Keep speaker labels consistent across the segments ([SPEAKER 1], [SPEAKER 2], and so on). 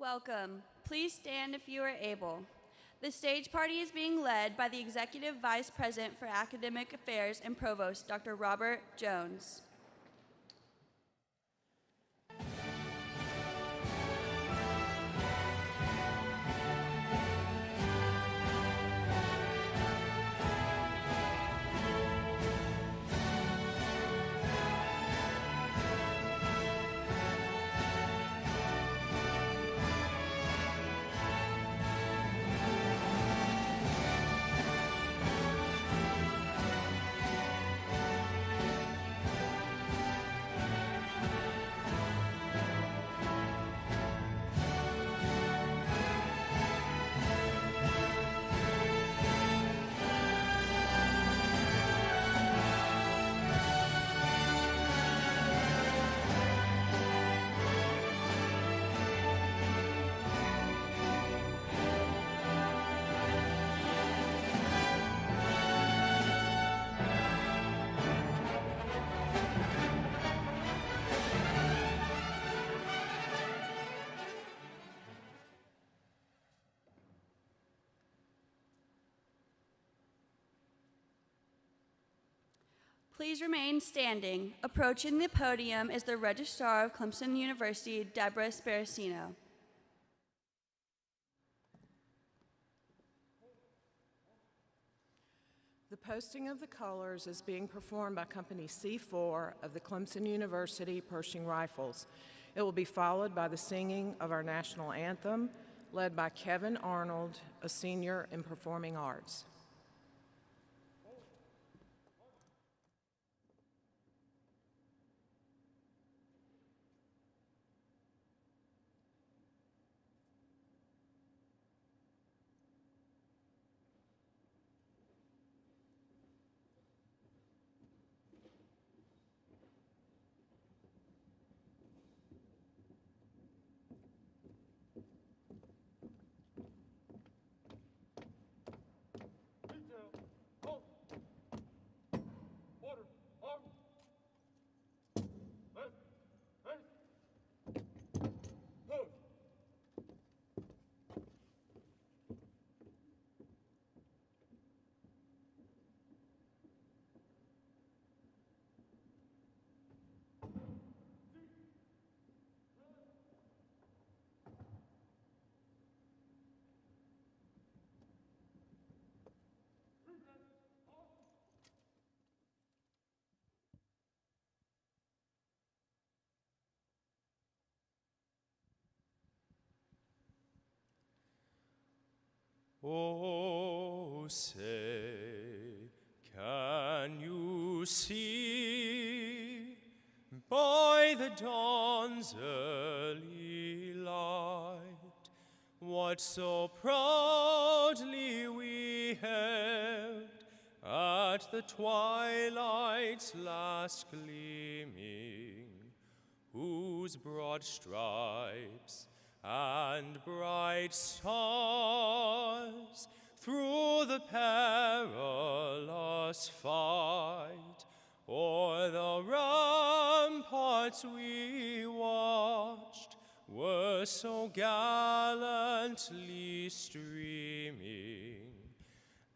[SPEAKER 1] Welcome. Please stand if you are able. The stage party is being led by the Executive Vice President for Academic Affairs and Provost, Dr. Robert Jones. Please remain standing. Approaching the podium is the Registrar of Clemson University, Deborah Sparacino.
[SPEAKER 2] The posting of the colors is being performed by Company C4 of the Clemson University Pershing Rifles. It will be followed by the singing of our national anthem, led by Kevin Arnold, a senior in performing arts.
[SPEAKER 3] Oh, say, can you see by the dawn's early light what so proudly we hailed at the twilight's last gleaming, whose broad stripes and bright stars through the perilous fight o'er the ramparts we watched were so gallantly streaming,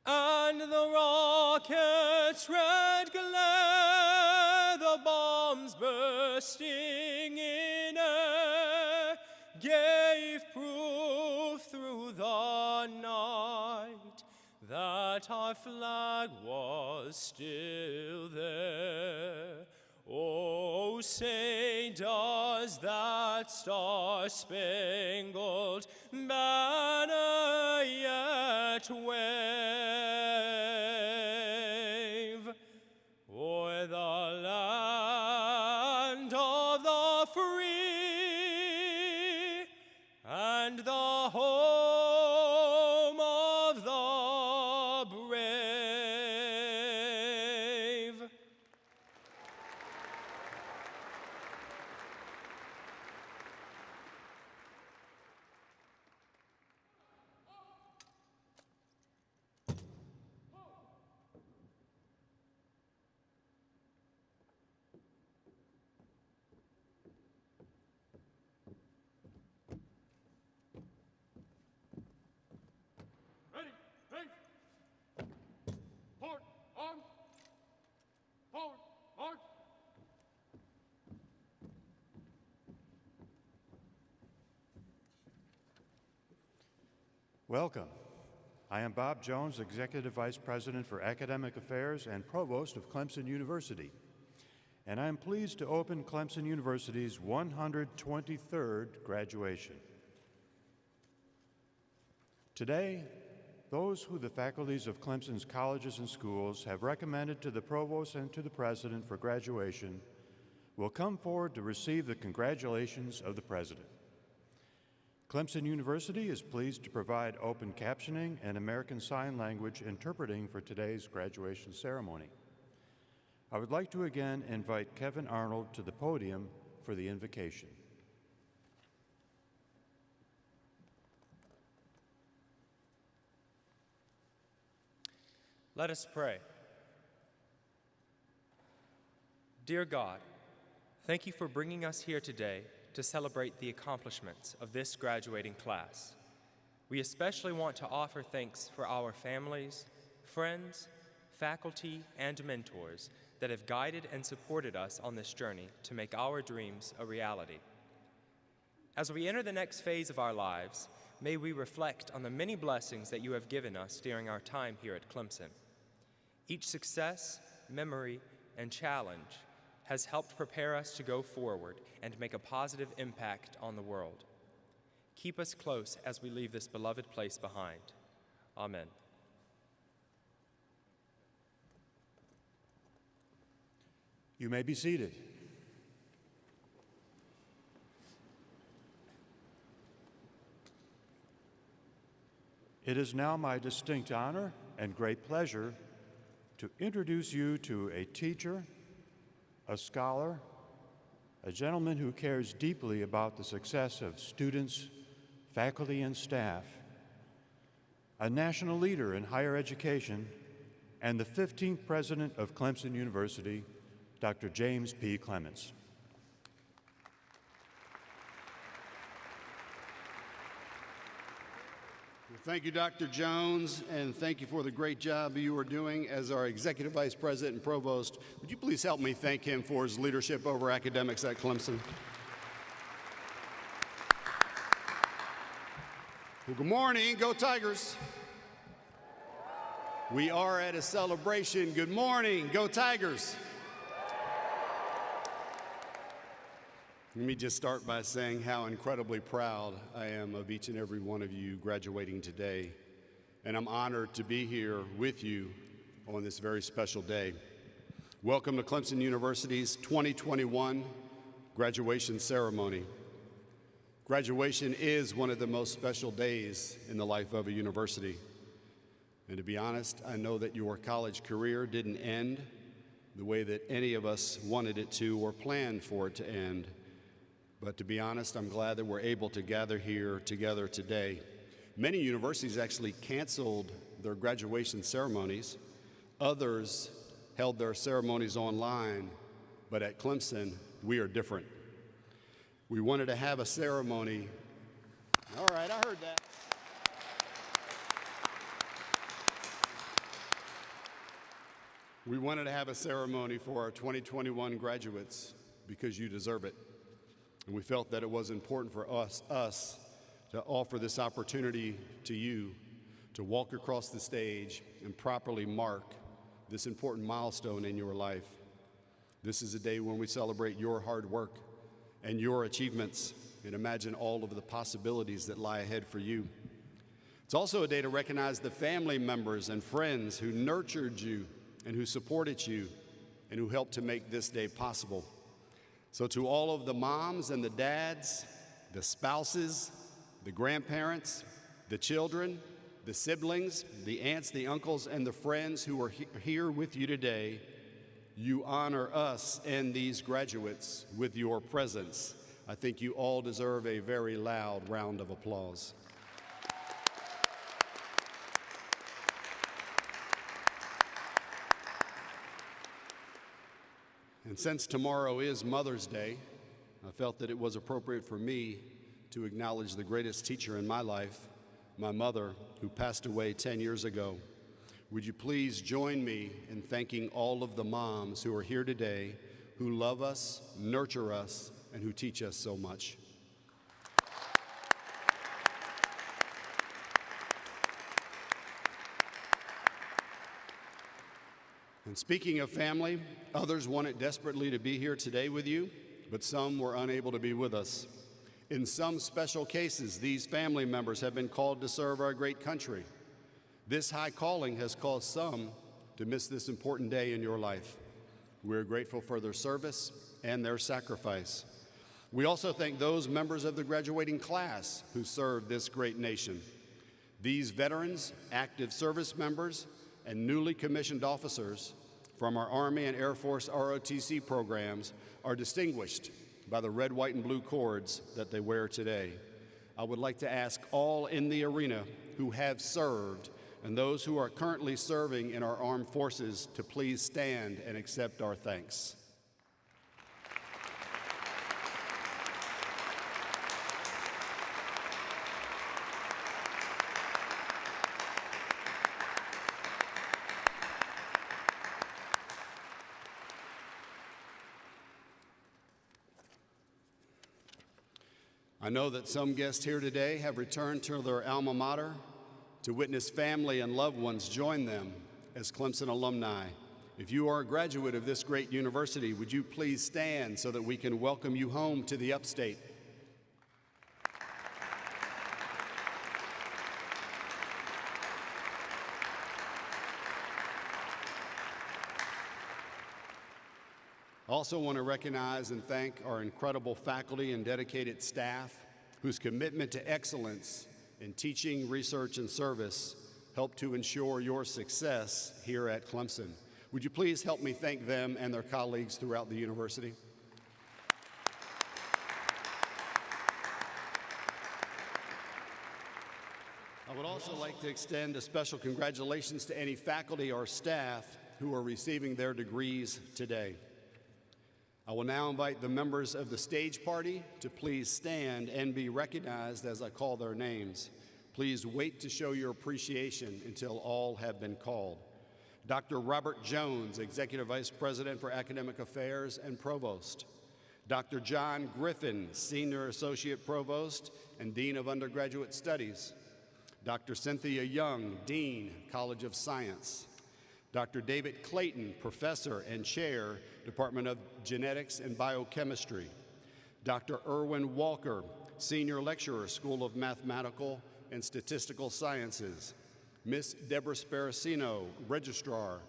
[SPEAKER 3] and the rocket's red glare, the bombs bursting in air, gave proof through the night that our flag was still there. Oh, say, does that star-spangled banner yet wave o'er the land of the free and the home of the brave?
[SPEAKER 4] Welcome. I am Bob Jones, Executive Vice President for Academic Affairs and Provost of Clemson University, and I am pleased to open Clemson University's 123rd graduation. Today, those who the faculties of Clemson's colleges and schools have recommended to the Provost and to the President for graduation will come forward to receive the congratulations of the President. Clemson University is pleased to provide open captioning and American Sign Language interpreting for today's graduation ceremony. I would like to again invite Kevin Arnold to the podium for the invocation.
[SPEAKER 3] Let us pray. Dear God, thank you for bringing us here today to celebrate the accomplishments of this graduating class. We especially want to offer thanks for our families, friends, faculty, and mentors that have guided and supported us on this journey to make our dreams a reality. As we enter the next phase of our lives, may we reflect on the many blessings that you have given us during our time here at Clemson. Each success, memory, and challenge has helped prepare us to go forward and make a positive impact on the world. Keep us close as we leave this beloved place behind. Amen.
[SPEAKER 4] You may be seated. It is now my distinct honor and great pleasure to introduce you to a teacher, a scholar, a gentleman who cares deeply about the success of students, faculty, and staff, a national leader in higher education, and the 15th president of Clemson University, Dr. James P. Clements.
[SPEAKER 5] Thank you, Dr. Jones, and thank you for the great job you are doing as our Executive Vice President and Provost. Would you please help me thank him for his leadership over academics at Clemson? Well, good morning. Go Tigers. We are at a celebration. Good morning. Go Tigers. Let me just start by saying how incredibly proud I am of each and every one of you graduating today. And I'm honored to be here with you on this very special day. Welcome to Clemson University's 2021 graduation ceremony. Graduation is one of the most special days in the life of a university. And to be honest, I know that your college career didn't end the way that any of us wanted it to or planned for it to end. But to be honest, I'm glad that we're able to gather here together today. Many universities actually canceled their graduation ceremonies. Others held their ceremonies online, but at Clemson, we are different. We wanted to have a ceremony. All right, I heard that. We wanted to have a ceremony for our 2021 graduates because you deserve it. And we felt that it was important for us to offer this opportunity to you to walk across the stage and properly mark this important milestone in your life. This is a day when we celebrate your hard work and your achievements and imagine all of the possibilities that lie ahead for you. It's also a day to recognize the family members and friends who nurtured you and who supported you and who helped to make this day possible. So to all of the moms and the dads, the spouses, the grandparents, the children, the siblings, the aunts, the uncles, and the friends who are here with you today, you honor us and these graduates with your presence. I think you all deserve a very loud round of applause. And since tomorrow is Mother's Day, I felt that it was appropriate for me to acknowledge the greatest teacher in my life, my mother, who passed away 10 years ago. Would you please join me in thanking all of the moms who are here today, who love us, nurture us, and who teach us so much. And speaking of family, others wanted desperately to be here today with you, but some were unable to be with us. In some special cases, these family members have been called to serve our great country. This high calling has caused some to miss this important day in your life. We're grateful for their service and their sacrifice. We also thank those members of the graduating class who served this great nation. These veterans, active service members, and newly commissioned officers from our Army and Air Force ROTC programs are distinguished by the red, white, and blue cords that they wear today. I would like to ask all in the arena who have served and those who are currently serving in our armed forces to please stand and accept our thanks. I know that some guests here today have returned to their alma mater to witness family and loved ones join them as Clemson alumni. If you are a graduate of this great university, would you please stand so that we can welcome you home to the upstate? I also want to recognize and thank our incredible faculty and dedicated staff whose commitment to excellence in teaching, research, and service help to ensure your success here at Clemson. Would you please help me thank them and their colleagues throughout the university? I would also like to extend a special congratulations to any faculty or staff who are receiving their degrees today. I will now invite the members of the stage party to please stand and be recognized as I call their names. Please wait to show your appreciation until all have been called. Dr. Robert Jones, Executive Vice President for Academic Affairs and Provost. Dr. John Griffin, Senior Associate Provost and Dean of Undergraduate Studies. Dr. Cynthia Young, Dean, College of Science. Dr. David Clayton, Professor and Chair, Department of Genetics and Biochemistry. Dr. Erwin Walker, Senior Lecturer, School of Mathematical and Statistical Sciences. Ms. Deborah Sparacino, Registrar.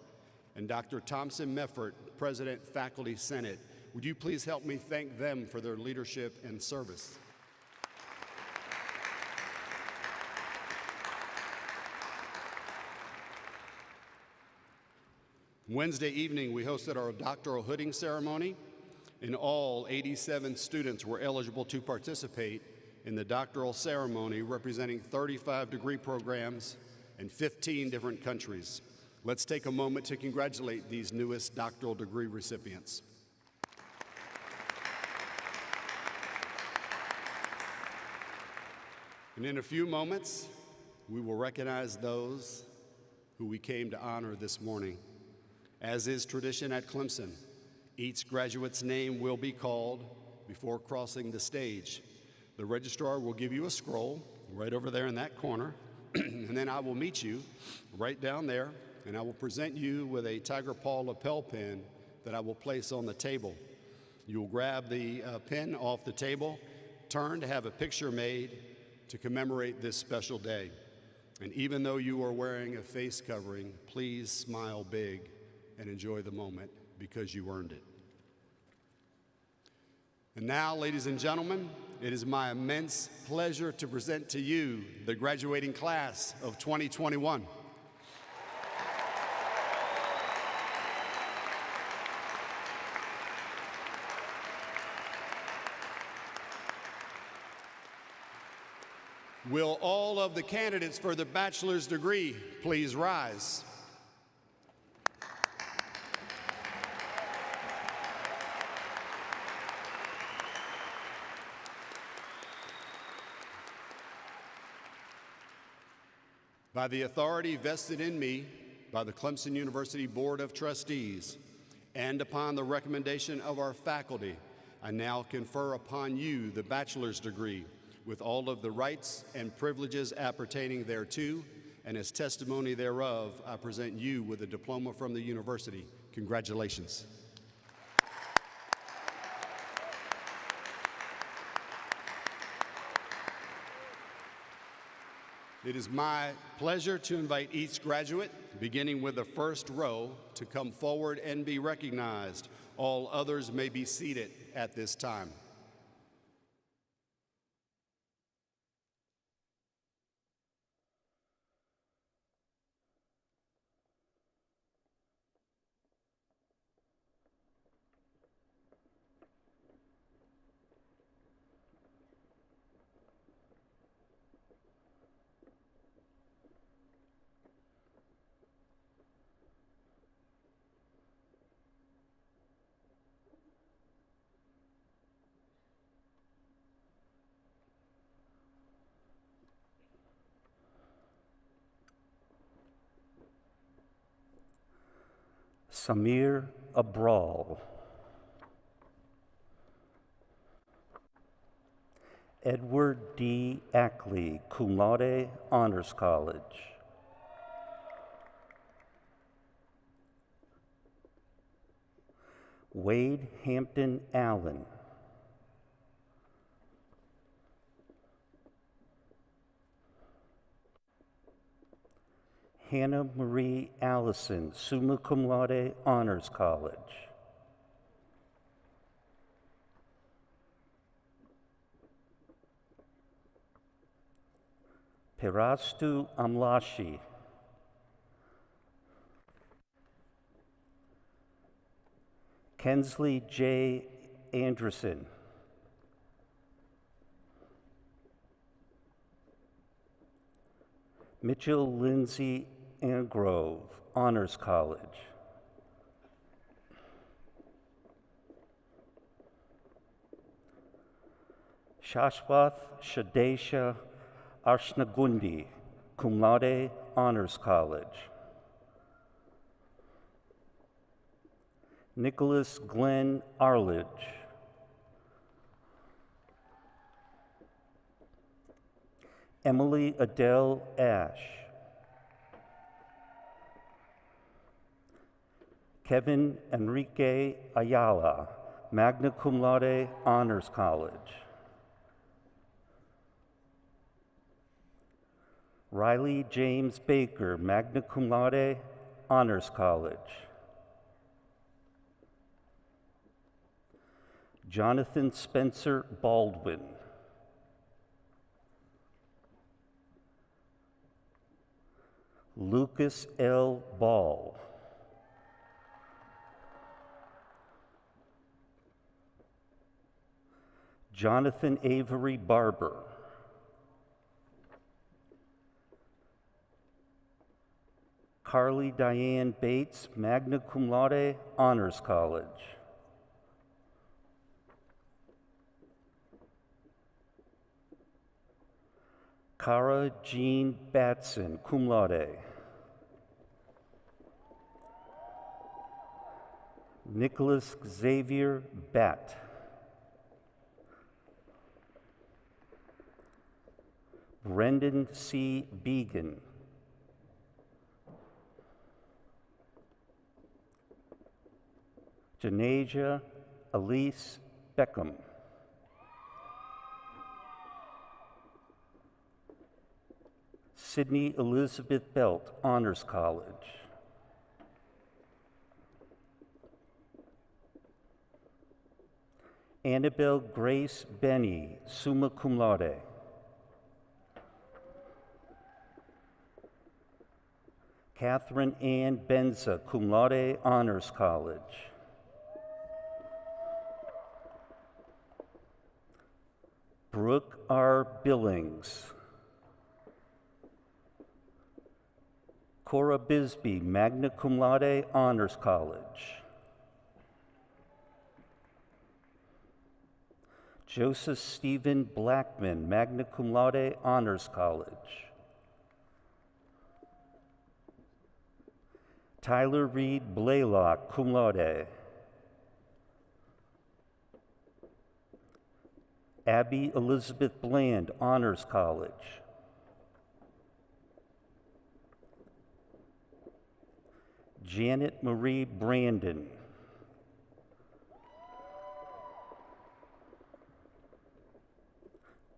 [SPEAKER 5] And Dr. Thompson Meffert, President, Faculty Senate. Would you please help me thank them for their leadership and service? Wednesday evening, we hosted our doctoral hooding ceremony, and all 87 students were eligible to participate in the doctoral ceremony representing 35 degree programs in 15 different countries. Let's take a moment to congratulate these newest doctoral degree recipients. And in a few moments, we will recognize those who we came to honor this morning. As is tradition at Clemson, each graduate's name will be called before crossing the stage. The registrar will give you a scroll right over there in that corner, and then I will meet you right down there, and I will present you with a Tiger Paw lapel pin that I will place on the table. You will grab the pin off the table, turn to have a picture made to commemorate this special day. And even though you are wearing a face covering, please smile big and enjoy the moment because you earned it. And now, ladies and gentlemen, it is my immense pleasure to present to you the graduating class of 2021. Will all of the candidates for the bachelor's degree please rise? By the authority vested in me by the Clemson University Board of Trustees, and upon the recommendation of our faculty, I now confer upon you the bachelor's degree with all of the rights and privileges appertaining thereto, and as testimony thereof, I present you with a diploma from the university. Congratulations. It is my pleasure to invite each graduate, beginning with the first row, to come forward and be recognized. All others may be seated at this time.
[SPEAKER 6] Samir Abral. Edward D. Ackley, cum laude, Honors College. Wade Hampton Allen. Hannah Marie Allison, summa cum laude, Honors College. Perastu Amlashi. Kensley J. Anderson. Mitchell Lindsay Angrove, Honors College. Shashwath Shadesha Arshnagundi, cum laude, Honors College. Nicholas Glenn Arledge. Emily Adele Ash. Kevin Enrique Ayala, magna cum laude, Honors College. Riley James Baker, magna cum laude, Honors College. Jonathan Spencer Baldwin. Lucas L. Ball. Jonathan Avery Barber. Carly Diane Bates, magna cum laude, Honors College. Cara Jean Batson, cum laude. Nicholas Xavier Batt. Brendan C. Began. Janasia Elise Beckham. Sydney Elizabeth Belt, Honors College. Annabelle Grace Benny, summa cum laude. Catherine Ann Benza, cum laude, Honors College. Brooke R. Billings. Cora Bisbee, magna cum laude, Honors College. Joseph Stephen Blackman, magna cum laude, Honors College. Tyler Reed Blaylock, cum laude. Abby Elizabeth Bland, Honors College. Janet Marie Brandon.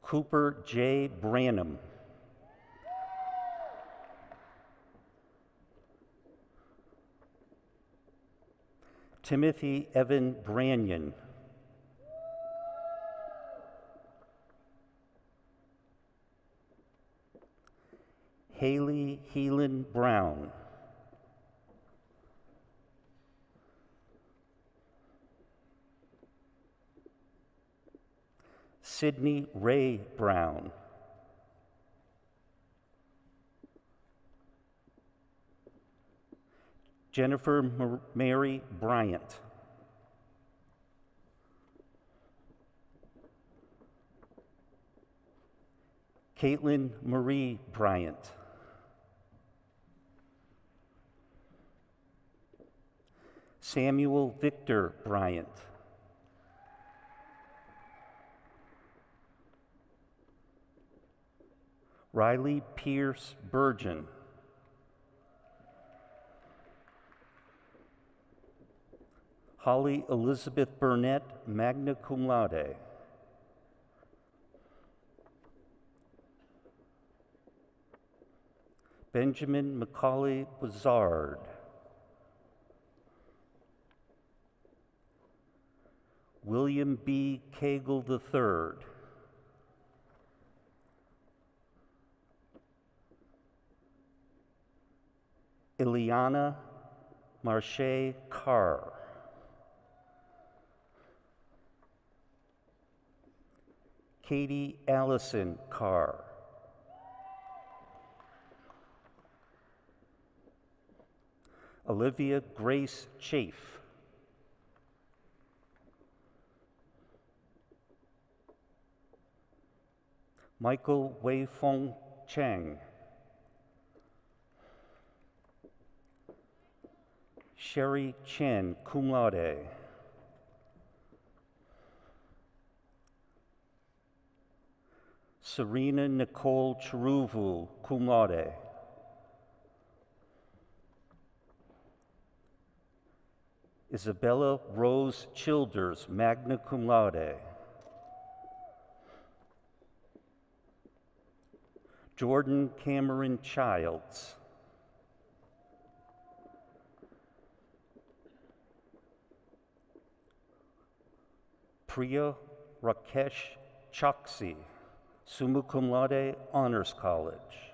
[SPEAKER 6] Cooper J. Branham. Timothy Evan Branyan. Haley Heelan Brown. Sydney Ray Brown. Jennifer Mary Bryant. Caitlin Marie Bryant. Samuel Victor Bryant. Riley Pierce Burgeon. Holly Elizabeth Burnett, magna cum laude. Benjamin Macaulay Bazard. William B. Cagle III. Ileana Marche Carr. Katie Allison Carr. Olivia Grace Chafe. Michael Wei Fong Cheng. Sherry Chen, cum laude. Serena Nicole Chiruvu, cum laude. Isabella Rose Childers, magna cum laude. Jordan Cameron Childs. Priya Rakesh Choksi, summa cum laude, Honors College.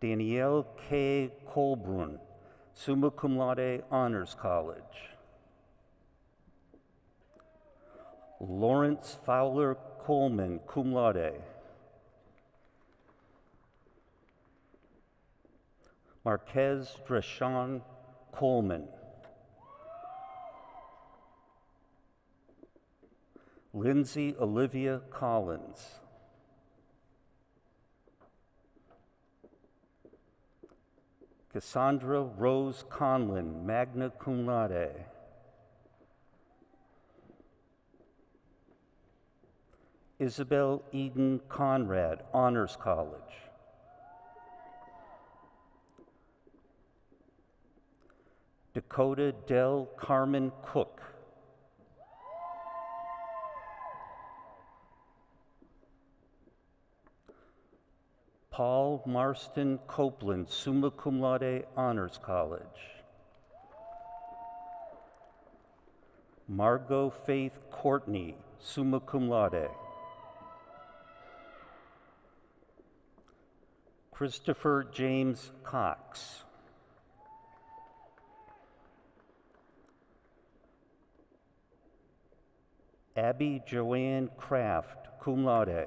[SPEAKER 6] Danielle K. Colbrun, summa cum laude, Honors College. Lawrence Fowler Coleman, cum laude. Marquez Dreshawn Coleman. Lindsay Olivia Collins. Cassandra Rose Conlin, magna cum laude. Isabel Eden Conrad, Honors College. Dakota Del Carmen Cook. Paul Marston Copeland, summa cum laude, Honors College. Margot Faith Courtney, summa cum laude. Christopher James Cox. Abby Joanne Kraft, cum laude.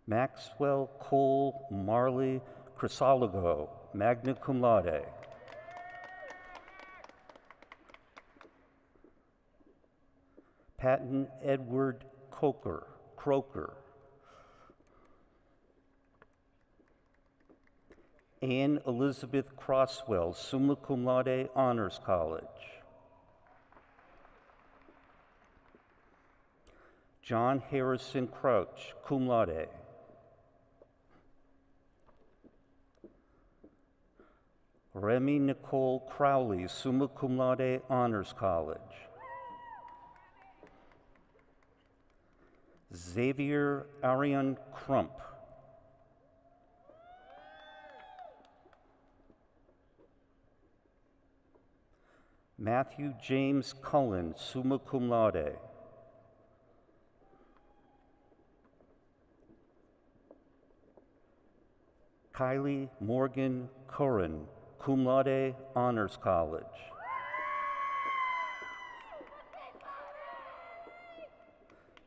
[SPEAKER 6] Maxwell Cole Marley Crisologo, magna cum laude. Patton Edward Croker. Anne Elizabeth Crosswell, summa cum laude, Honors College. John Harrison Crouch, cum laude. Remy Nicole Crowley, summa cum laude, Honors College. Xavier Arian Crump. Matthew James Cullen, summa cum laude. Kylie Morgan Curran, cum laude, Honors College.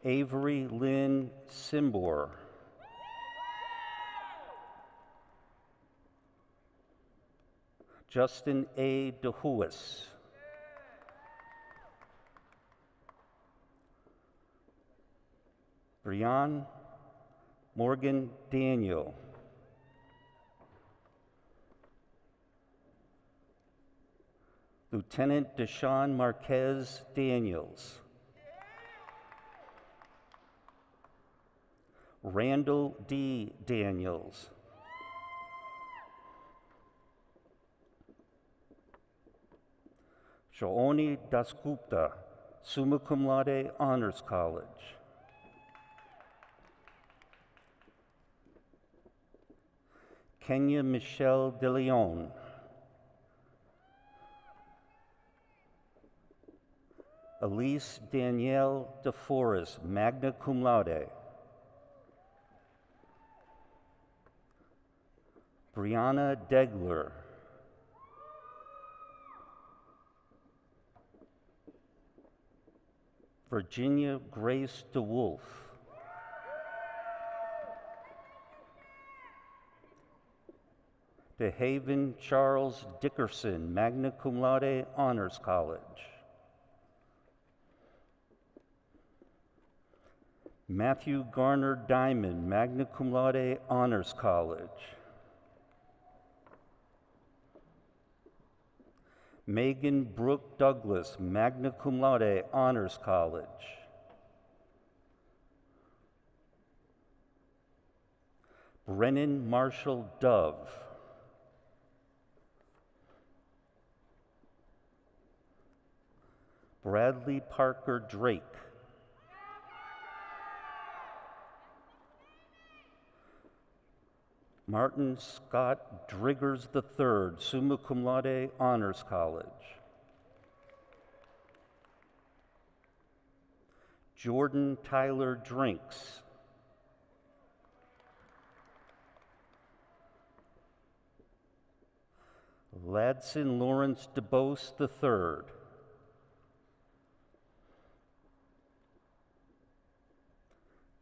[SPEAKER 6] Avery Lynn Simbor. Justin A. DeHuis. Brian Morgan Daniel. Lieutenant Deshaun Marquez Daniels. Randall D. Daniels. Shaoni Dasgupta, summa cum laude, Honors College. Kenya Michelle De Leon. Elise Danielle DeForest, magna cum laude. Brianna Degler. Virginia Grace DeWolf. DeHaven Charles Dickerson, magna cum laude, Honors College. Matthew Garner Diamond, magna cum laude, Honors College. Megan Brooke Douglas, magna cum laude, Honors College. Brennan Marshall Dove. Bradley Parker Drake. Martin Scott Driggers III, summa cum laude, Honors College. Jordan Tyler Drinks. Ladson Lawrence DeBose III.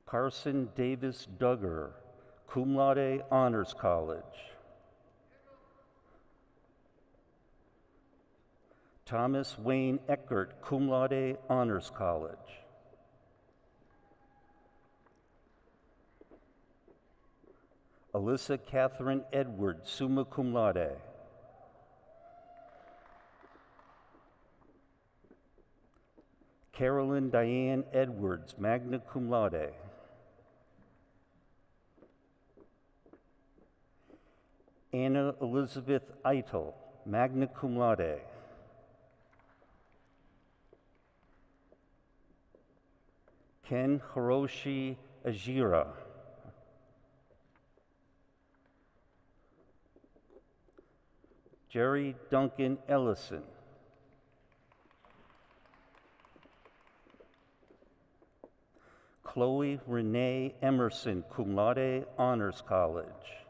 [SPEAKER 6] Carson Davis Duggar, cum laude, Honors College. Thomas Wayne Eckert, cum laude, Honors College. Alyssa Catherine Edwards, summa cum laude. Carolyn Diane Edwards, magna cum laude. Anna Elizabeth Eitel, magna cum laude. Ken Hiroshi Ajira. Jerry Duncan Ellison. Chloe Renee Emerson, cum laude, Honors College.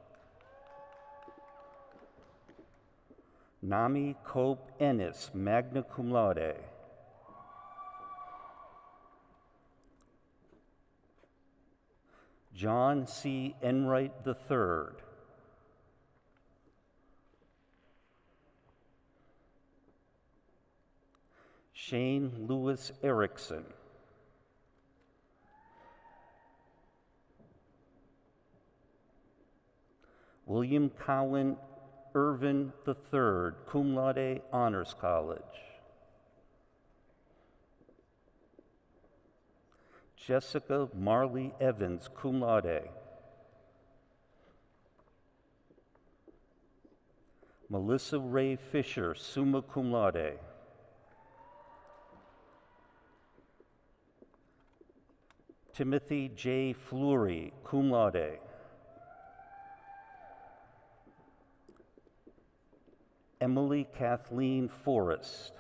[SPEAKER 6] Nami Cope Ennis, magna cum laude. John C. Enright III. Shane Lewis Erickson. William Cowan Irvin III, cum laude, Honors College. Jessica Marley Evans, cum laude. Melissa Ray Fisher, summa cum laude. Timothy J. Fleury, cum laude. Emily Kathleen Forrest.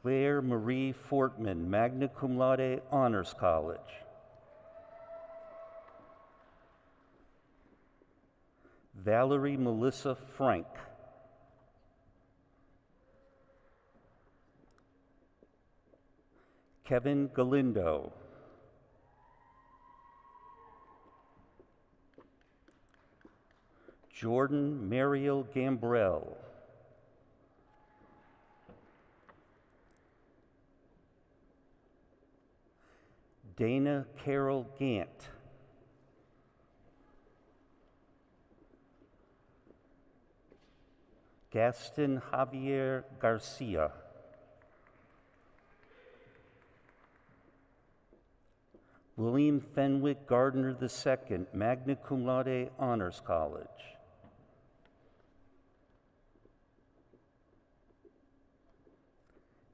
[SPEAKER 6] Claire Marie Fortman, magna cum laude, Honors College. Valerie Melissa Frank. Kevin Galindo. Jordan Mariel Gambrell. Dana Carol Gant. Gaston Javier Garcia. William Fenwick Gardner II, magna cum laude, Honors College.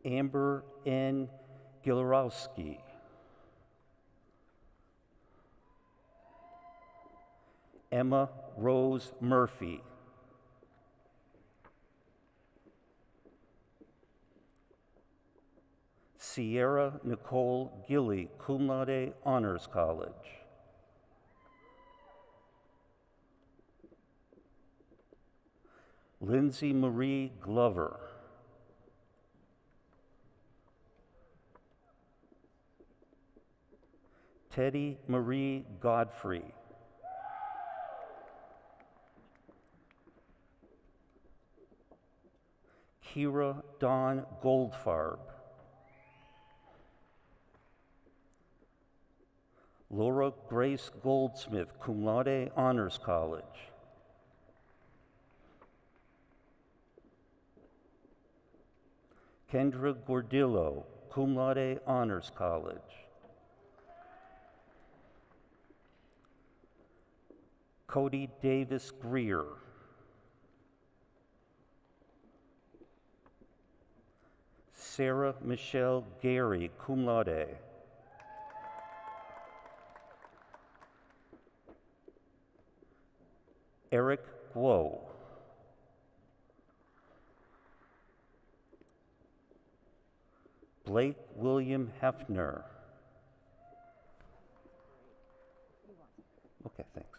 [SPEAKER 6] Amber N. Gilarowski. Emma Rose Murphy. Sierra Nicole Gilly, cum laude, Honors College. Lindsay Marie Glover. Teddy Marie Godfrey. Kira Dawn Goldfarb. Laura Grace Goldsmith, cum laude, Honors College. Kendra Gordillo, cum laude, Honors College. Cody Davis Greer. Sarah Michelle Gary, cum laude. Eric Guo. Blake William Hefner. Okay, thanks.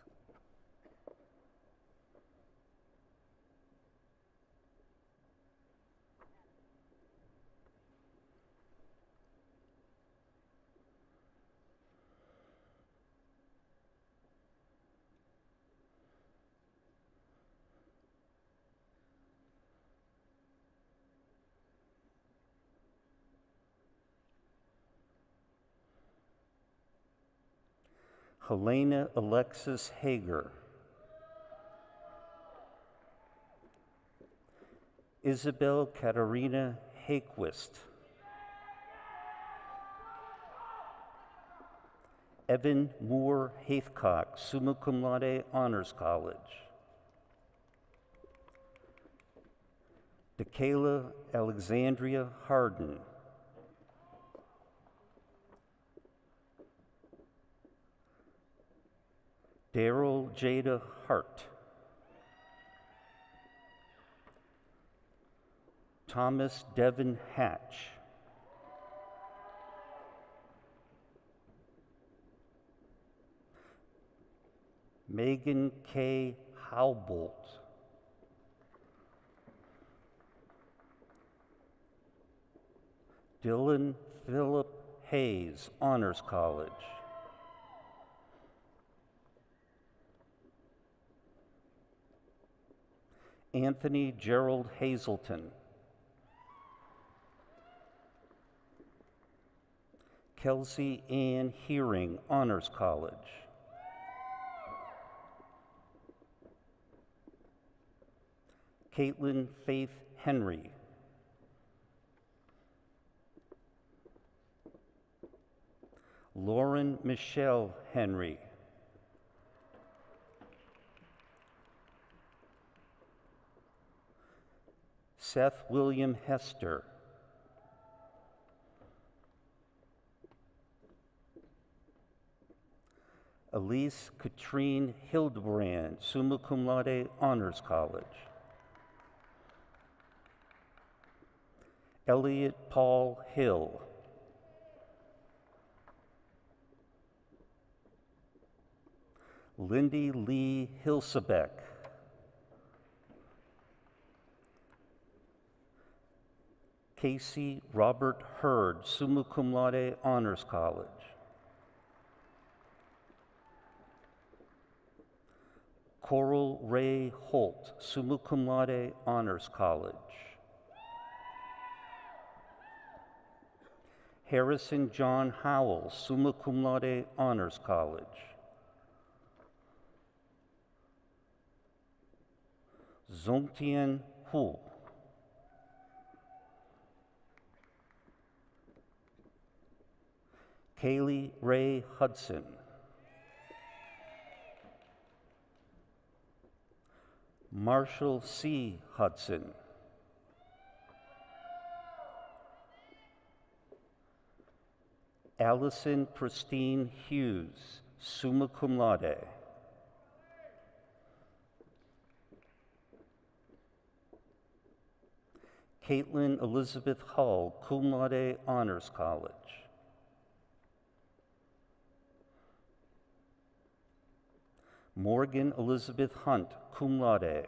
[SPEAKER 6] Helena Alexis Hager. Isabel Katarina Haquist. Evan Moore Haithcock, summa cum laude, Honors College. DeKayla Alexandria Harden. Daryl Jada Hart. Thomas Devin Hatch. Megan K. Howbolt. Dylan Philip Hayes, Honors College. Anthony Gerald Hazelton. Kelsey Ann Hearing, Honors College. Caitlin Faith Henry. Lauren Michelle Henry. Seth William Hester. Elise Katrine Hildebrand, summa cum laude, Honors College. Elliot Paul Hill. Lindy Lee Hilsebeck. Casey Robert Hurd, summa cum laude, Honors College. Coral Ray Holt, summa cum laude, Honors College. Harrison John Howell, summa cum laude, Honors College. Zongtian Hu. Kaylee Ray Hudson. Marshall C. Hudson. Allison Christine Hughes, summa cum laude. Caitlin Elizabeth Hull, cum laude, Honors College. Morgan Elizabeth Hunt, cum laude.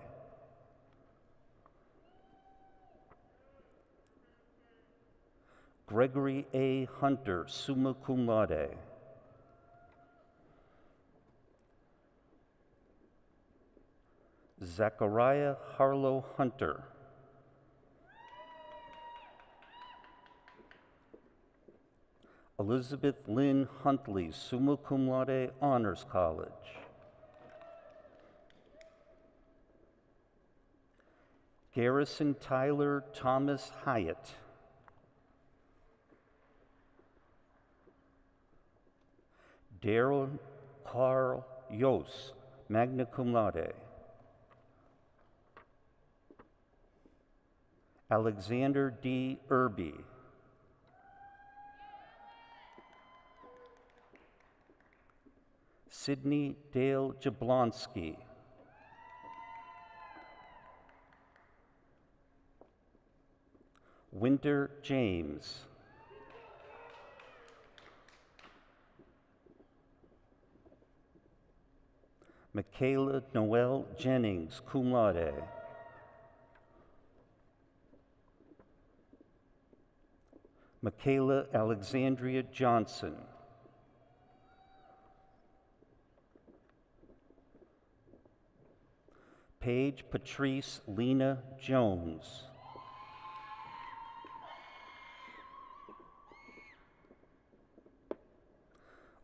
[SPEAKER 6] Gregory A. Hunter, summa cum laude. Zachariah Harlow Hunter. Elizabeth Lynn Huntley, summa cum laude, Honors College. Garrison Tyler Thomas Hyatt. Daryl Carl Yos, magna cum laude. Alexander D. Irby. Sidney Dale Jablonski. Winter James. Michaela Noel Jennings, cum laude. Michaela Alexandria Johnson. Paige Patrice Lena Jones.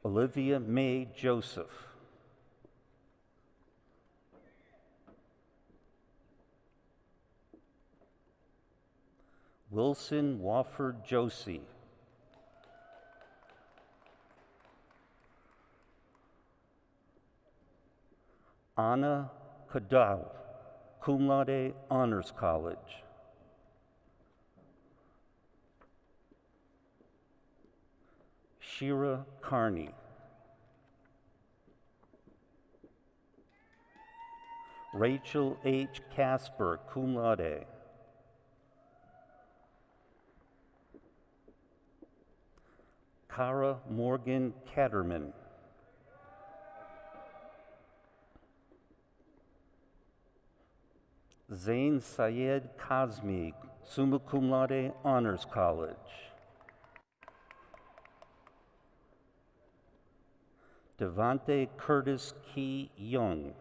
[SPEAKER 6] Olivia Mae Joseph. Wilson Wofford Josie. Anna Kadal, cum laude, Honors College. Shira Carney. Rachel H. Casper, cum laude. Cara Morgan Catterman. Zain Syed Kazmi, summa cum laude, Honors College. Devonte Curtis Key Young.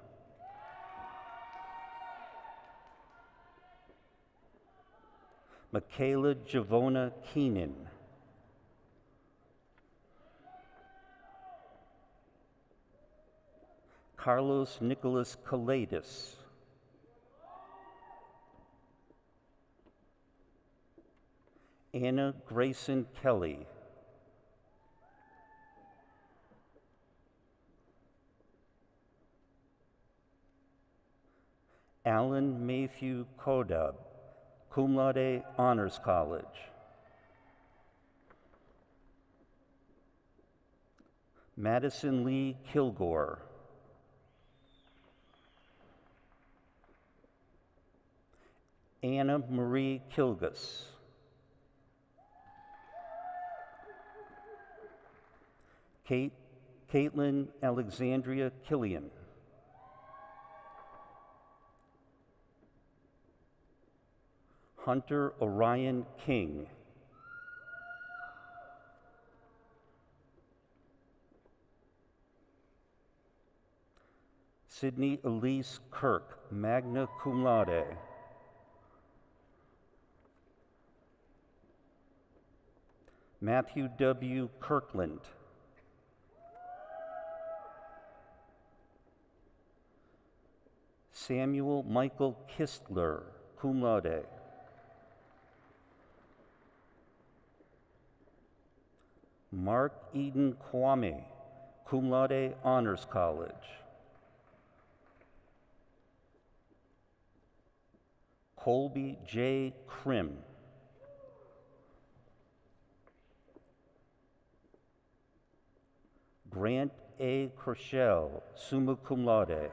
[SPEAKER 6] Michaela Javona Keenan. Carlos Nicholas Kalatis. Anna Grayson Kelly. Seyfu Kodab, cum laude, Honors College. Madison Lee Kilgore. Anna Marie Kilgus. Caitlin Alexandria Killian. Hunter Orion King. Sydney Elise Kirk, magna cum laude. Matthew W. Kirkland. Samuel Michael Kistler, cum laude. Mark Eden Kwame, cum laude, Honors College. Colby J. Krim. Grant A. Kershell, summa cum laude.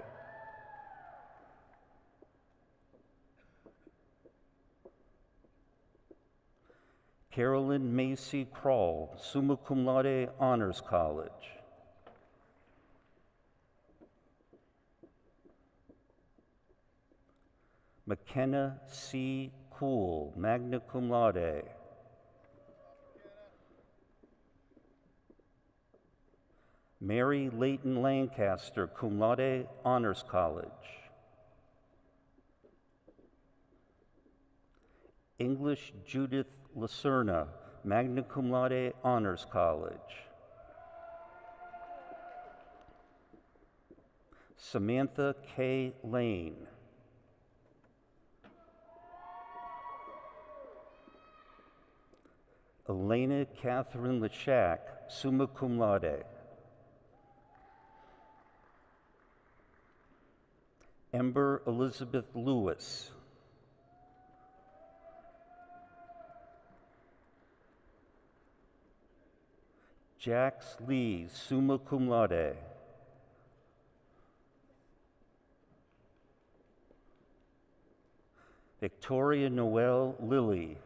[SPEAKER 6] Carolyn Macy Kroll, summa cum laude, Honors College. McKenna C. Cool, magna cum laude. Mary Leighton Lancaster, cum laude, Honors College. English Judith Lacerna, magna cum laude, Honors College. Samantha K. Lane. Elena Catherine Lechak, summa cum laude. Ember Elizabeth Lewis. Jax Lee, summa cum laude. Victoria Noel Lilly.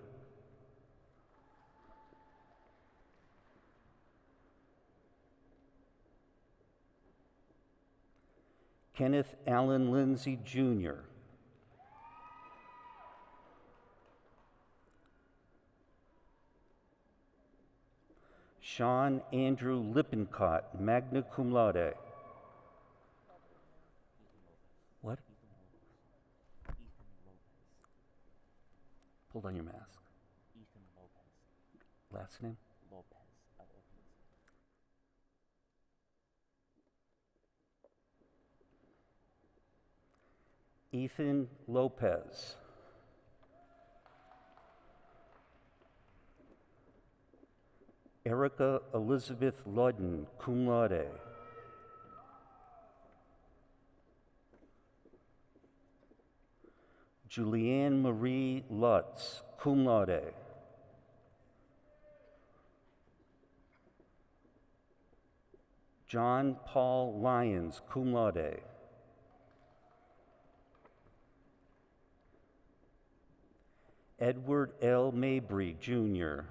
[SPEAKER 6] Kenneth Allen Lindsay, Jr. Sean Andrew Lippincott, magna cum laude. What? Pull down your mask.
[SPEAKER 7] Ethan Lopez.
[SPEAKER 6] Last name?
[SPEAKER 7] Lopez.
[SPEAKER 6] Ethan Lopez. Erica Elizabeth Ludden, cum laude. Julianne Marie Lutz, cum laude. John Paul Lyons, cum laude. Edward L. Mabry, Jr.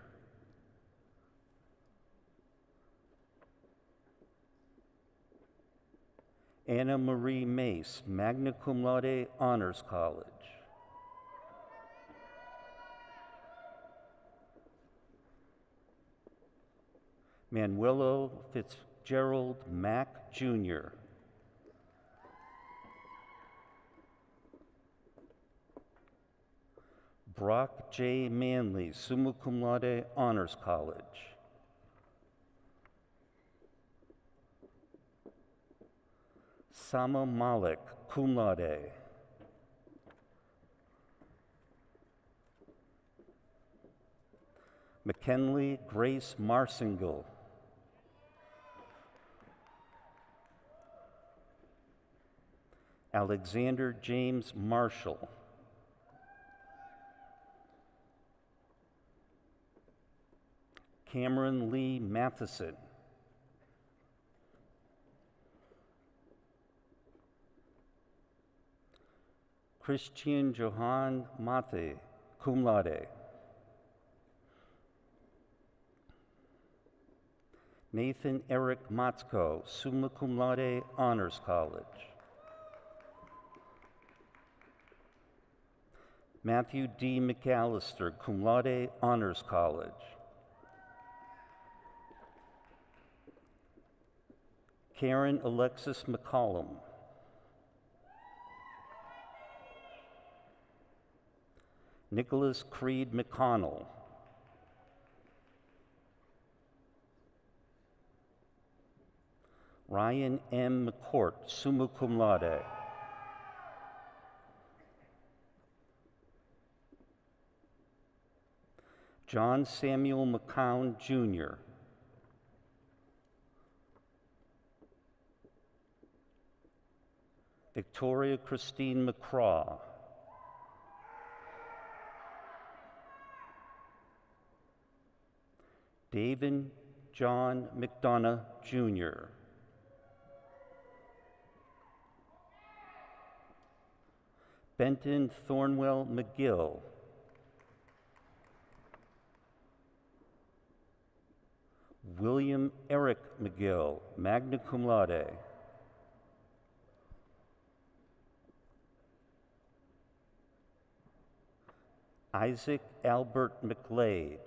[SPEAKER 6] Anna Marie Mace, magna cum laude, Honors College. Manuelo Fitzgerald Mack, Jr. Brock J. Manley, summa cum laude, Honors College. Sama Malik, cum laude. McKinley Grace Marsingle. Alexander James Marshall. Cameron Lee Matheson. Christian Johann Mathe, cum laude. Nathan Eric Motzko, summa cum laude, Honors College. Matthew D. McAllister, cum laude, Honors College. Karen Alexis McCollum. Nicholas Creed McConnell. Ryan M. McCourt, summa cum laude. John Samuel McCown, Jr. Victoria Christine McCraw. David John McDonough, Jr. Benton Thornwell McGill. William Eric McGill, magna cum laude. Isaac Albert McLeod.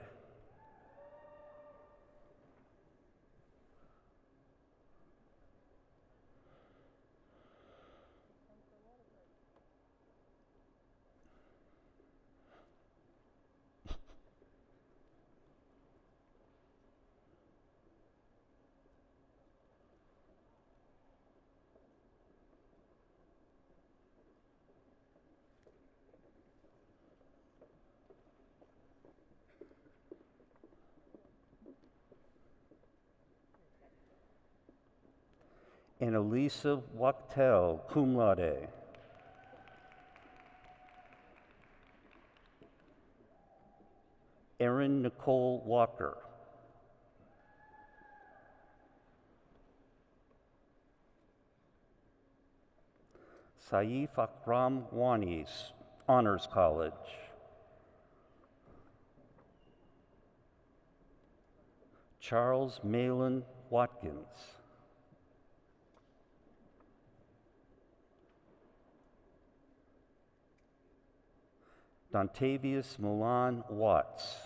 [SPEAKER 6] And Elisa Wachtel, cum laude. Erin Nicole Walker. Saif Akram Wanis, Honors College. Charles Malin Watkins. Dontavius Milan Watts.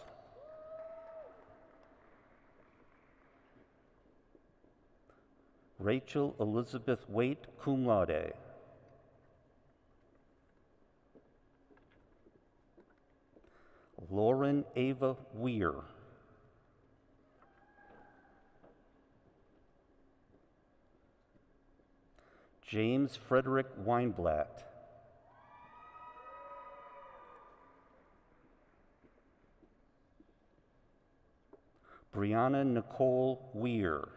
[SPEAKER 6] Rachel Elizabeth Waite, cum laude. Lauren Ava Weir. James Frederick Weinblatt. Brianna Nicole Weir.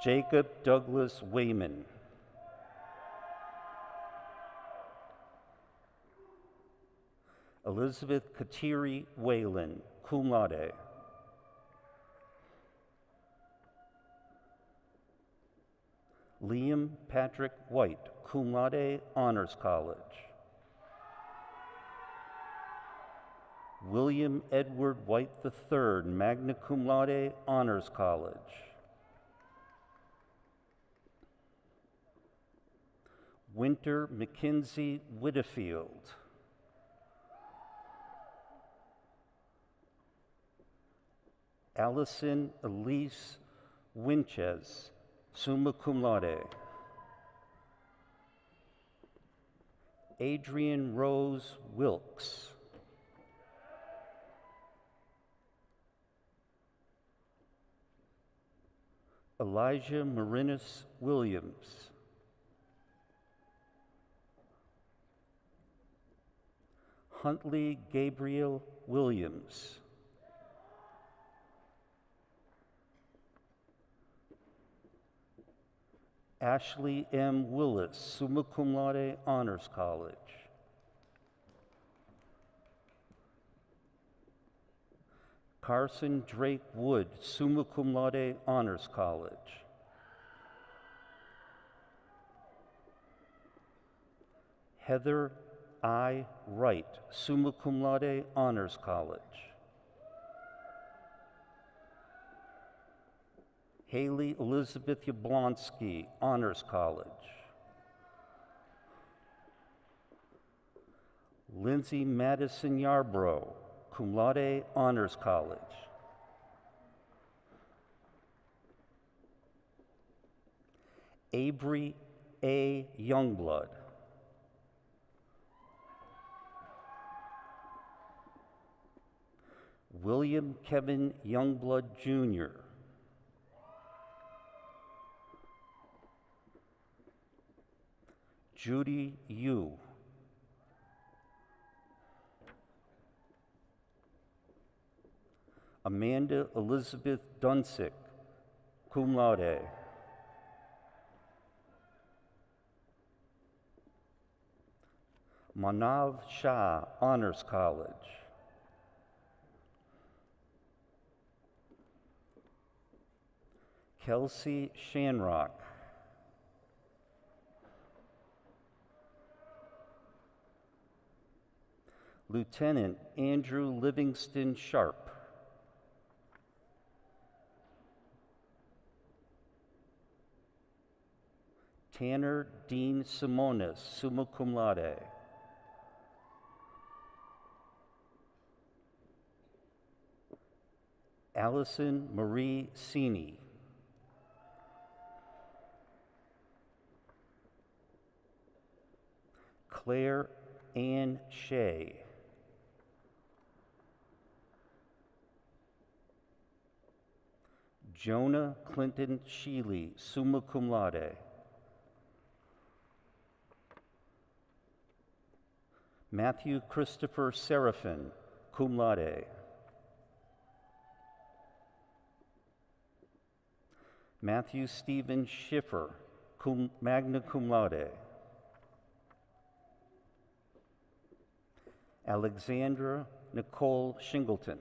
[SPEAKER 6] Jacob Douglas Wayman. Elizabeth Kateri Whalen, cum laude. Liam Patrick White, cum laude, Honors College. William Edward White III, magna cum laude, Honors College. Winter Mackenzie Whitfield. Allison Elise Winchez, summa cum laude. Adrian Rose Wilkes. Elijah Marinus Williams. Huntley Gabriel Williams. Ashley M. Willis, summa cum laude, Honors College. Carson Drake Wood, summa cum laude, Honors College. Heather I. Wright, summa cum laude, Honors College. Haley Elizabeth Yablonsky, Honors College. Lindsay Madison Yarbrough, cum laude, Honors College. Avery A. Youngblood. William Kevin Youngblood, Jr. Judy Yu. Amanda Elizabeth Dunsick, cum laude. Manav Shah, Honors College. Kelsey Shanrock. Lieutenant Andrew Livingston Sharp. Tanner Dean Simonis, summa cum laude. Allison Marie Sini. Claire Ann Shea. Jonah Clinton Sheely, summa cum laude. Matthew Christopher Seraphin, cum laude. Matthew Stephen Schiffer, magna cum laude. Alexandra Nicole Shingleton.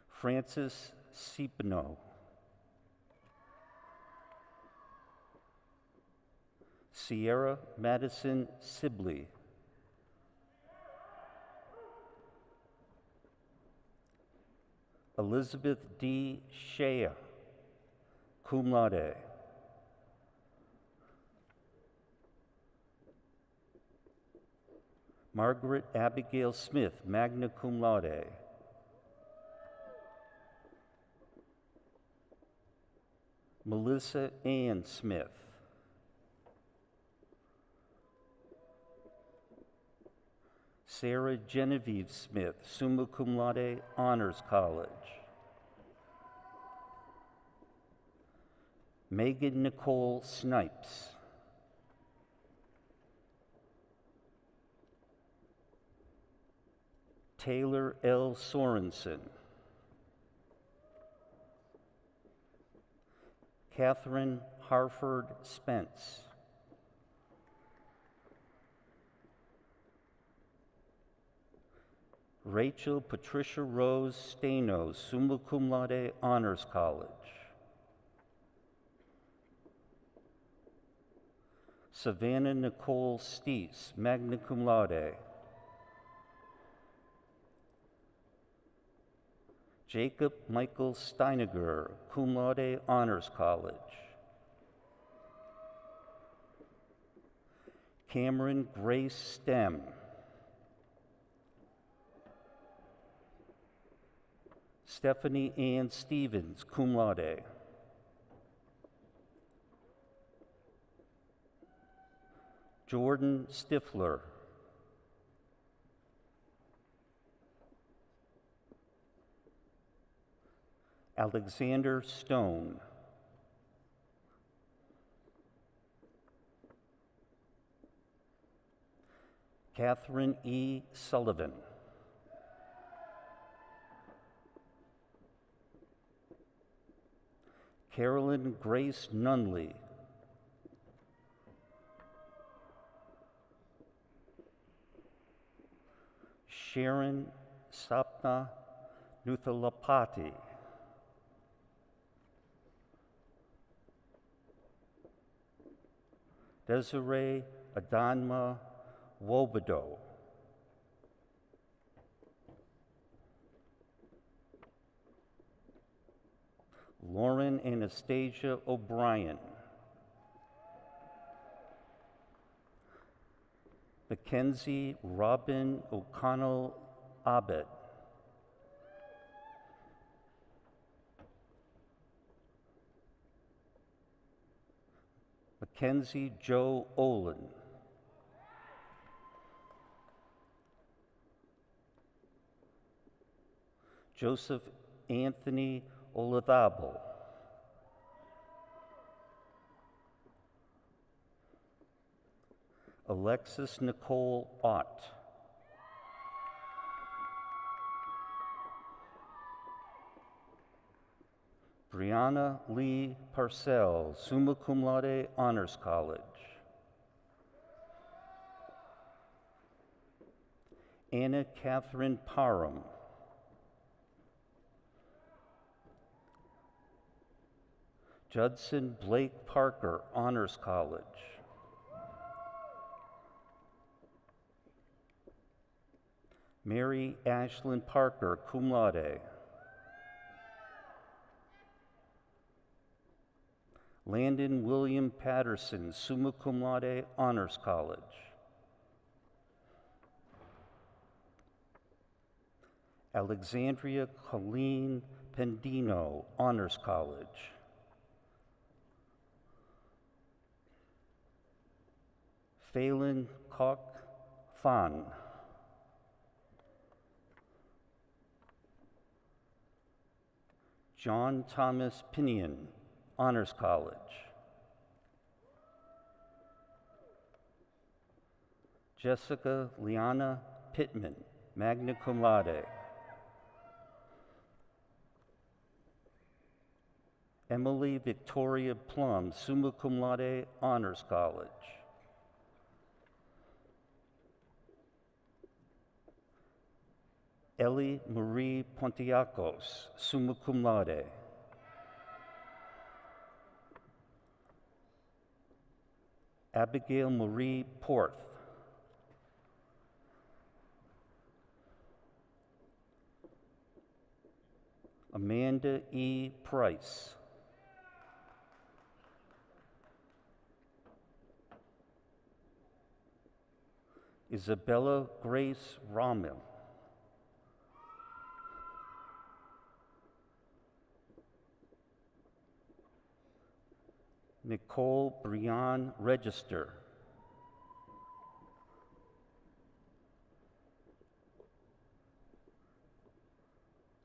[SPEAKER 6] Francis Cipno. Sierra Madison Sibley. Elizabeth D. Shea, cum laude. Margaret Abigail Smith, magna cum laude. Melissa Ann Smith. Sarah Genevieve Smith, summa cum laude, Honors College. Megan Nicole Snipes. Taylor L. Sorensen. Catherine Harford Spence. Rachel Patricia Rose Stanos, summa cum laude, Honors College. Savannah Nicole Steese, magna cum laude. Jacob Michael Steiniger, cum laude, Honors College. Cameron Grace Stem. Stephanie Ann Stevens, cum laude. Jordan Stifler. Alexander Stone. Catherine E. Sullivan. Carolyn Grace Nunley. Sharon Sapna Nuthalapati. Desiree Adanma Wobodo. Lauren Anastasia O'Brien. Mackenzie Robin O'Connell Abed. Mackenzie Joe Olin. Joseph Anthony Olazabal. Alexis Nicole Ott. Brianna Lee Parcell, summa cum laude, Honors College. Anna Catherine Parham. Judson Blake Parker, Honors College. Mary Ashlyn Parker, cum laude. Landon William Patterson, summa cum laude, Honors College. Alexandria Colleen Pendino, Honors College. Phelan Koch Fan. John Thomas Pinion, Honors College. Jessica Liana Pittman, magna cum laude. Emily Victoria Plum, summa cum laude, Honors College. Ellie Marie Pontiacos, summa cum laude. Abigail Marie Porth. Amanda E. Price. Isabella Grace Rommel. Nicole Brian Register.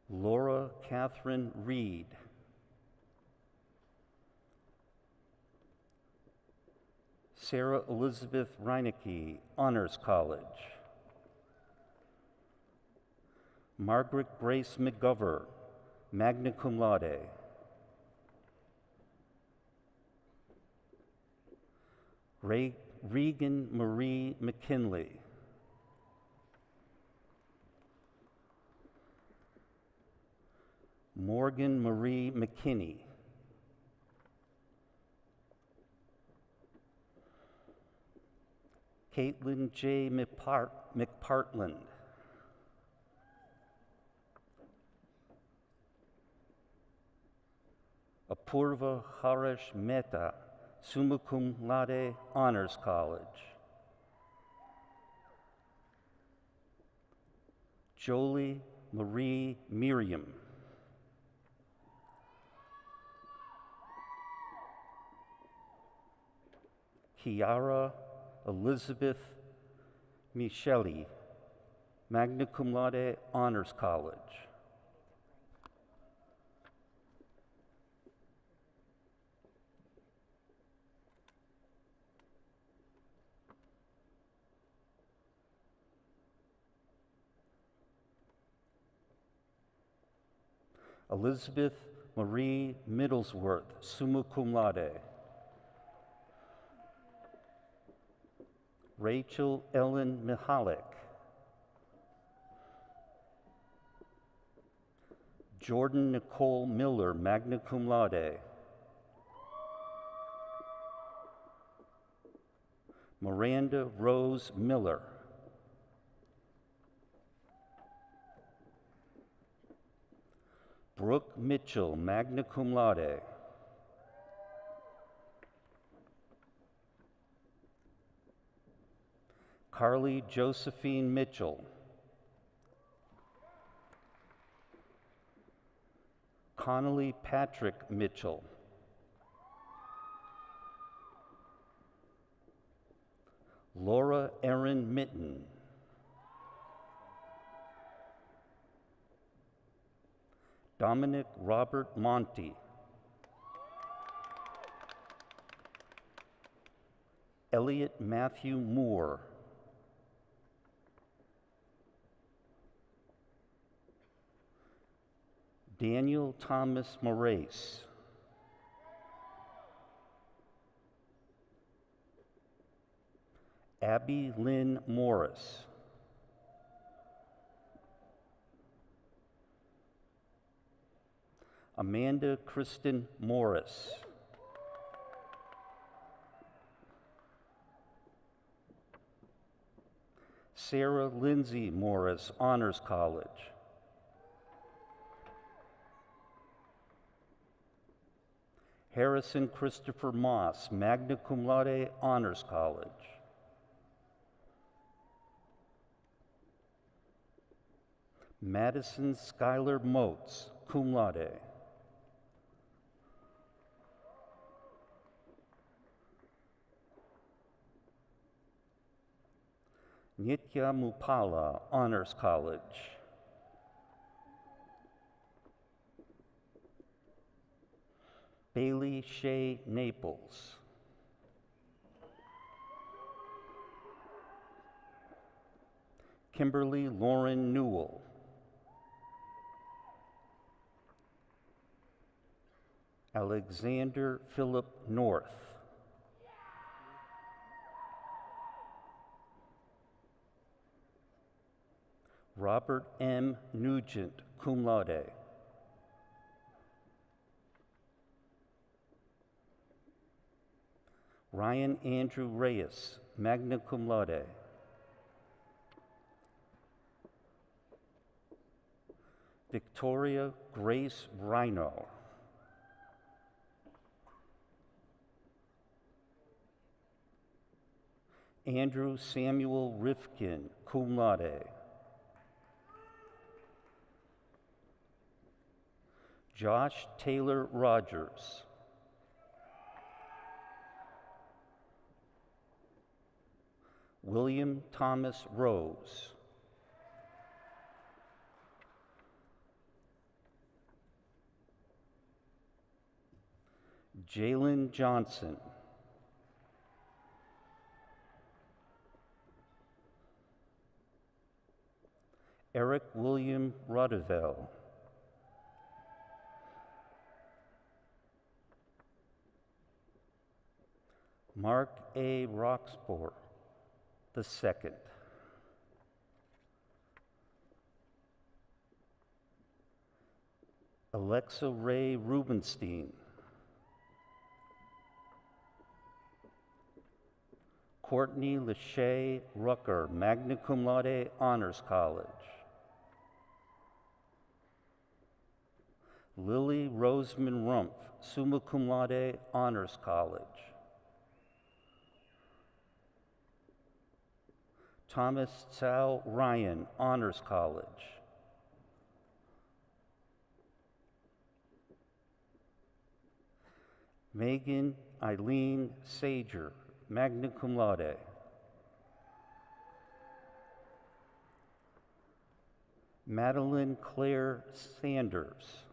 [SPEAKER 6] Laura Catherine Reed. Sarah Elizabeth Reinecke, Honors College. Margaret Grace McGover, magna cum laude. Regan Marie McKinley. Morgan Marie McKinney. Caitlin J. McPartland. Apurva Harish Mehta, summa cum laude, Honors College. Jolie Marie Miriam. Kiara Elizabeth Micheli, magna cum laude, Honors College. Elizabeth Marie Middlesworth, summa cum laude. Rachel Ellen Mihalik. Jordan Nicole Miller, magna cum laude. Miranda Rose Miller. Brooke Mitchell, magna cum laude. Carly Josephine Mitchell. Connolly Patrick Mitchell. Laura Erin Mitten. Dominic Robert Monty. Elliot Matthew Moore. Daniel Thomas Moraes. Abby Lynn Morris. Amanda Kristen Morris. Sarah Lindsay Morris, Honors College. Harrison Christopher Moss, magna cum laude, Honors College. Madison Schuyler Motes, cum laude. Nitya Mupala, Honors College. Bailey Shea Naples. Kimberly Lauren Newell. Alexander Philip North. Robert M. Nugent, cum laude. Ryan Andrew Reyes, magna cum laude. Victoria Grace Rhino. Andrew Samuel Rifkin, cum laude. Josh Taylor Rogers. William Thomas Rose. Jalen Johnson. Eric William Rodevel. Mark A. Roxborough II. Alexa Ray Rubenstein. Courtney Lachey Rucker, magna cum laude, Honors College. Lily Roseman Rumpf, summa cum laude, Honors College. Thomas Tsao Ryan, Honors College. Megan Eileen Sager, magna cum laude. Madeline Claire Sanders.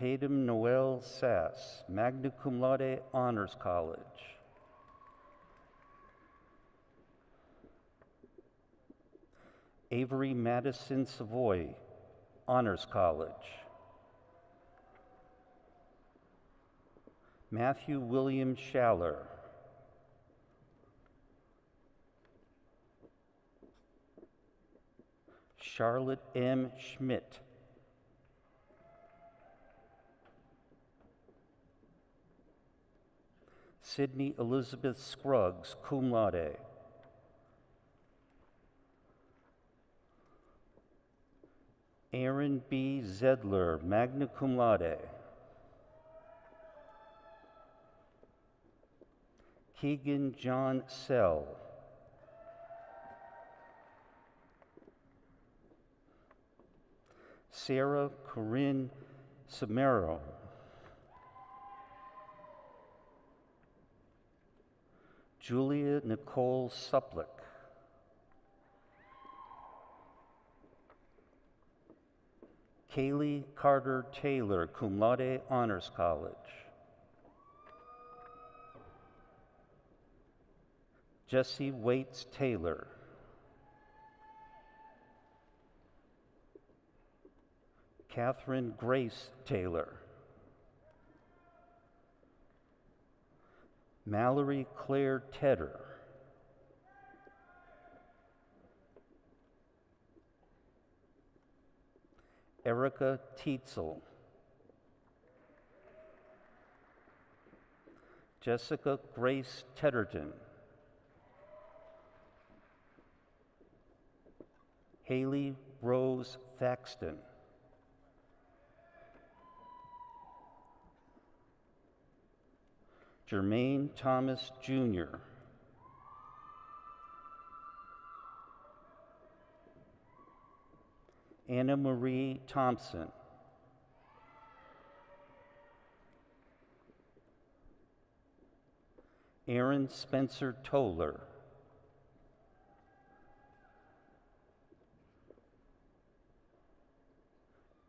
[SPEAKER 6] Tatum Noel Sass, magna cum laude, Honors College. Avery Madison Savoy, Honors College. Matthew William Schaller. Charlotte M. Schmidt. Sydney Elizabeth Scruggs, cum laude. Aaron B. Zedler, magna cum laude. Keegan John Sell. Sarah Corinne Samero. Julia Nicole Suplick. Kaylee Carter Taylor, cum laude, Honors College. Jesse Waits Taylor. Catherine Grace Taylor. Mallory Claire Tedder. Erica Tietzel. Jessica Grace Tedderton. Haley Rose Thaxton. Jermaine Thomas Jr. Anna Marie Thompson. Aaron Spencer Toller.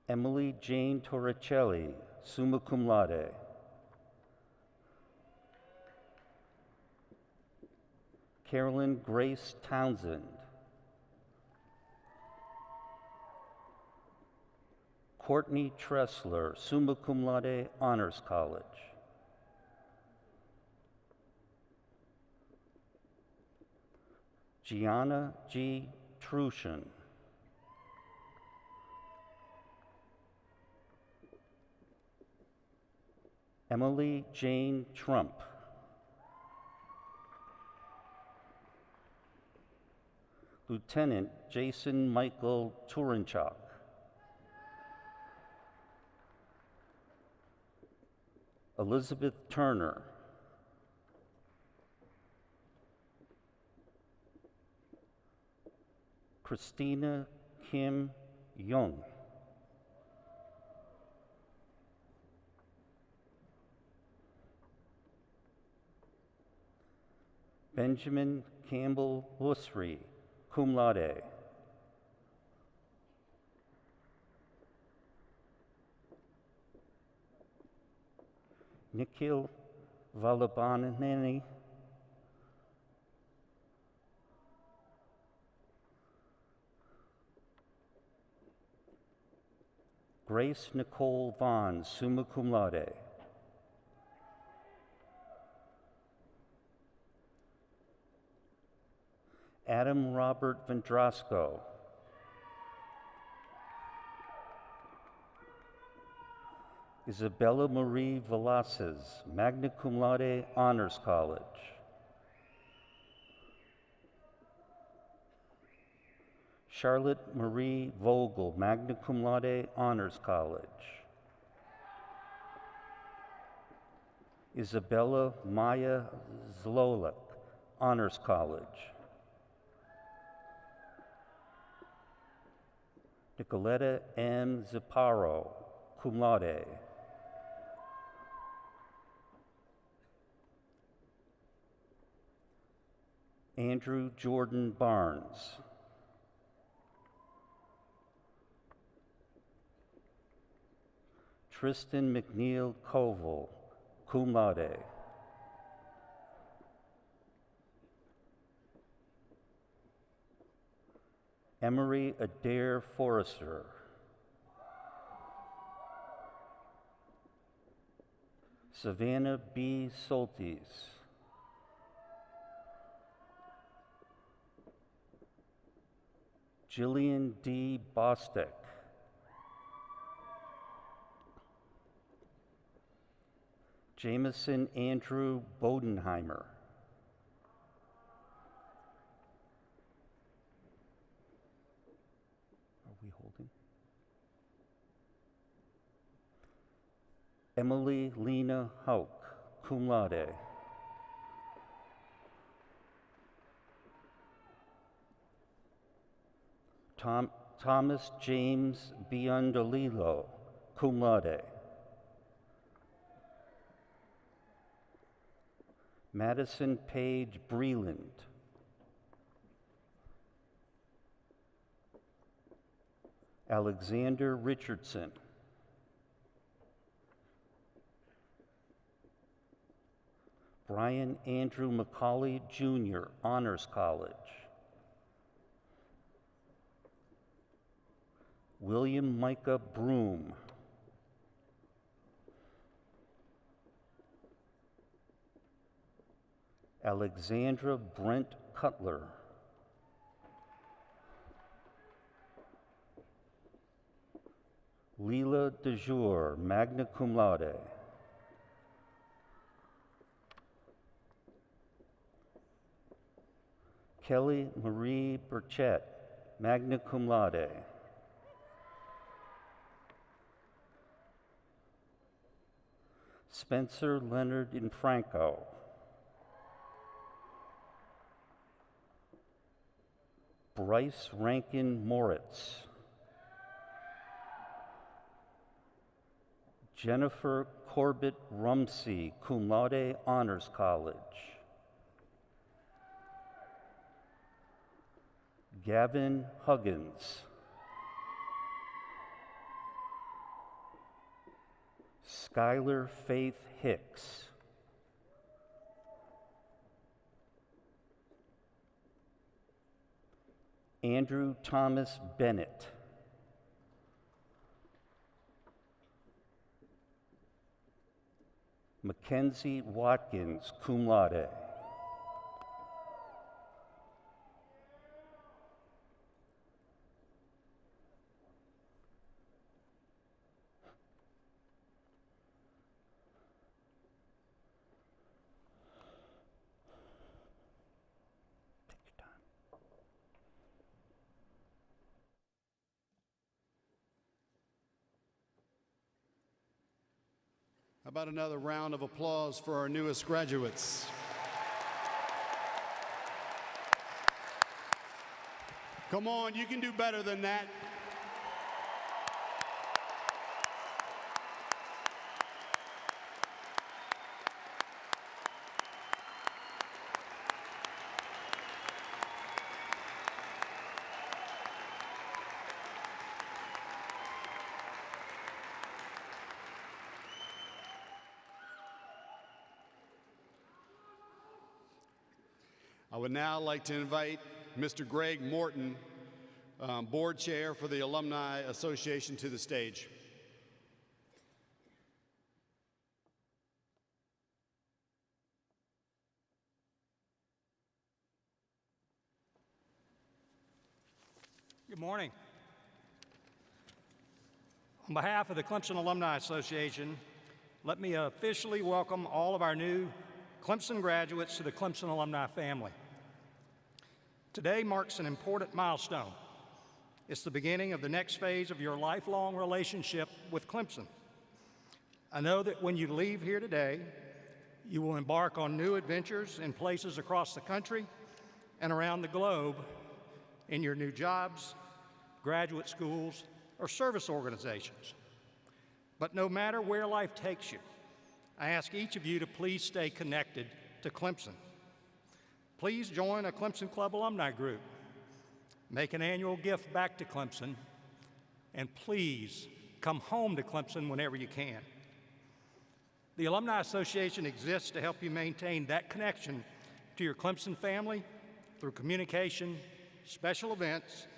[SPEAKER 6] Emily Jane Torricelli, summa cum laude. Carolyn Grace Townsend. Courtney Tressler, summa cum laude, Honors College. Gianna G. Trushin. Emily Jane Trump. Lieutenant Jason Michael Turinchak. Elizabeth Turner. Christina Kim Young. Benjamin Campbell Husry, cum laude. Nikhil Valabanani. Grace Nicole Vaughn, summa cum laude. Adam Robert Vendrasco. Isabella Marie Velasquez, magna cum laude, Honors College. Charlotte Marie Vogel, magna cum laude, Honors College. Isabella Maya Zlolek, Honors College. Nicoletta M. Ziparo, cum laude. Andrew Jordan Barnes. Tristan McNeil Koval, cum laude. Emery Adair Forrester. Savannah B. Soltis. Jillian D. Bostic. Jameson Andrew Bodenheimer. Are we holding? Emily Lena Hauk, cum laude. Thomas James Biondolillo, cum laude. Madison Page Breland. Alexander Richardson. Brian Andrew McCauley, Jr., Honors College. William Micah Broom. Alexandra Brent Cutler. Leela DeJour, magna cum laude. Kelly Marie Burchett, magna cum laude. Spencer Leonard Infranco. Bryce Rankin Moritz. Jennifer Corbett Rumsey, cum laude, Honors College. Gavin Huggins. Skylar Faith Hicks. Andrew Thomas Bennett. Mackenzie Watkins, cum laude.
[SPEAKER 5] How about another round of applause for our newest graduates? Come on, you can do better than that. I would now like to invite Mr. Greg Morton, Board Chair for the Alumni Association, to the stage.
[SPEAKER 8] Good morning. On behalf of the Clemson Alumni Association, let me officially welcome all of our new Clemson graduates to the Clemson alumni family. Today marks an important milestone. It's the beginning of the next phase of your lifelong relationship with Clemson. I know that when you leave here today, you will embark on new adventures in places across the country and around the globe in your new jobs, graduate schools, or service organizations. But no matter where life takes you, I ask each of you to please stay connected to Clemson. Please join a Clemson Club alumni group. Make an annual gift back to Clemson, and please come home to Clemson whenever you can. The Alumni Association exists to help you maintain that connection to your Clemson family through communication, special events,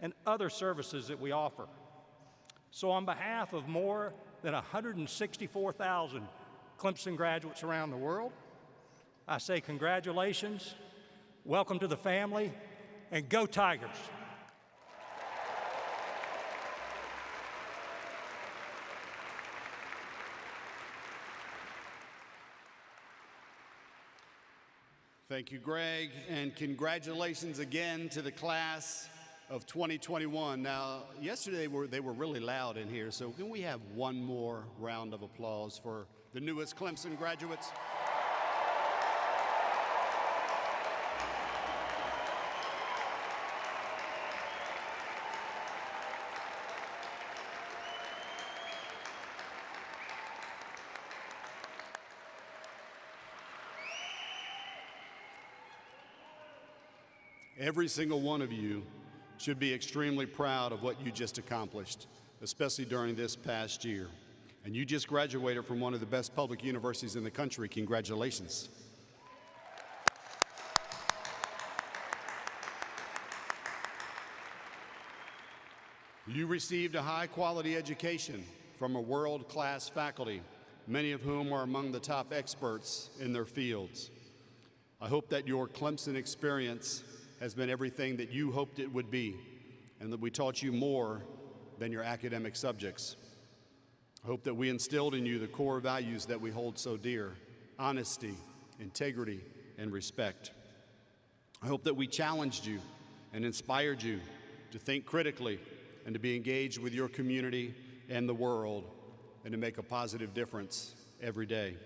[SPEAKER 8] and other services that we offer. So on behalf of more than 164,000 Clemson graduates around the world, I say congratulations, welcome to the family, and go Tigers.
[SPEAKER 5] Thank you, Greg, and congratulations again to the class of 2021. Now, yesterday they were really loud in here, so can we have one more round of applause for the newest Clemson graduates? Every single one of you should be extremely proud of what you just accomplished, especially during this past year. And you just graduated from one of the best public universities in the country. Congratulations. You received a high-quality education from a world-class faculty, many of whom are among the top experts in their fields. I hope that your Clemson experience has been everything that you hoped it would be, and that we taught you more than your academic subjects. I hope that we instilled in you the core values that we hold so dear: honesty, integrity, and respect. I hope that we challenged you and inspired you to think critically and to be engaged with your community and the world, and to make a positive difference every day.